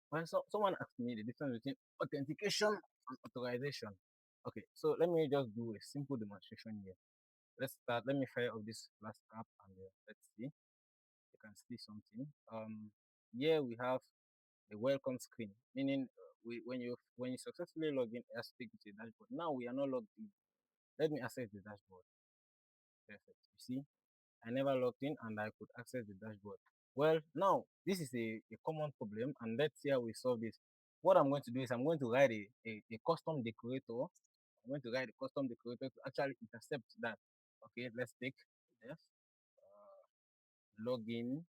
When someone asked me the difference between authentication and authorization. Okay, so let me just do a simple demonstration here. Let's start. Let me fire up this last app and let's see. You can see something. Here we have the welcome screen, meaning when you successfully log in, it has to take you to the dashboard. Now we are not logged in. Let me access the dashboard. Perfect. You see, I never logged in and I could access the dashboard. Well, now this is a common problem, and let's see how we solve this. What I'm going to do is I'm going to write a custom decorator. I'm going to write a custom decorator to actually intercept that. Okay, let's take this login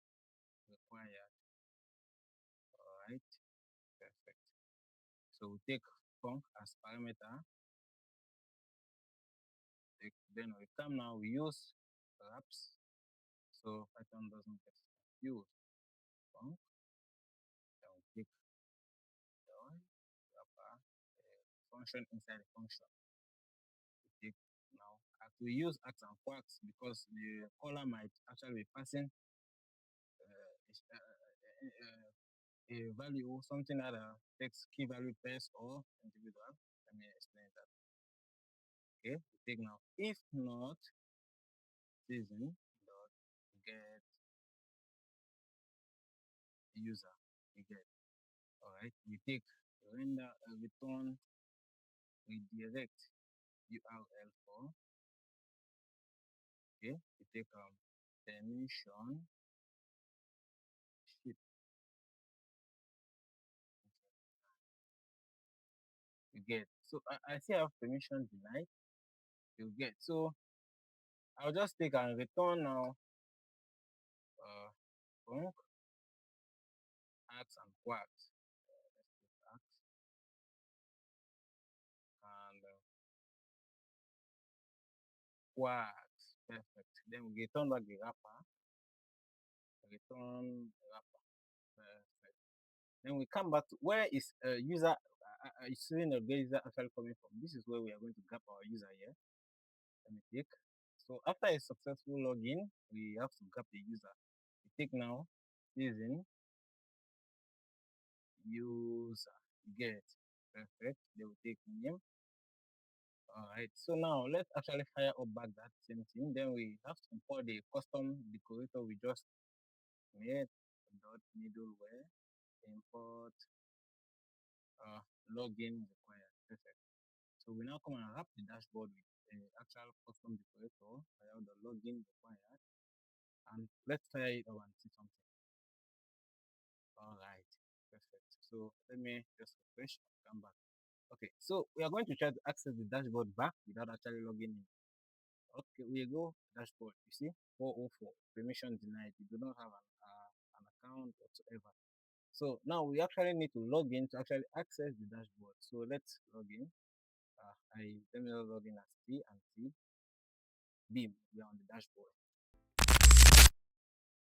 required. All right, perfect. So we take func as parameter. Then we come now, we use wraps. So Python doesn't get confused. Func, then we take join wrapper function inside the function. We take now we use acts and quirks because the caller might actually be passing a value, something that takes key value pairs or individual. Let me explain that. Okay, we take now if not season dot get user. We get all right. We take render return redirect URL for. Okay, we take permission ship. You get. So I see I have permission denied. You get. So I'll just take and return now func acts and quacks. Let's put acts and quacks. Perfect. Then we return back the wrapper. Return wrapper. Perfect. Then we come back to where is user seeing the user actually coming from. This is where we are going to grab our user here. Let me take. So after a successful login, we have to grab the user. We take now using user get. Perfect. They will take name. All right. So now let's actually fire up back that same thing. Then we have to import the custom decorator we just made. Dot middleware import login required. Perfect. So we now come and wrap the dashboard with the actual custom decorator via the login required. And let's try it out and see something. All right. Perfect. So let me just refresh and come back. Okay. So we are going to try to access the dashboard back without actually logging in. Okay, we go dashboard. You see, 404 permission denied. You do not have an account whatsoever. So now we actually need to log in to actually access the dashboard. So let's log in. I let me log in as T and T. Beam. We are on the dashboard.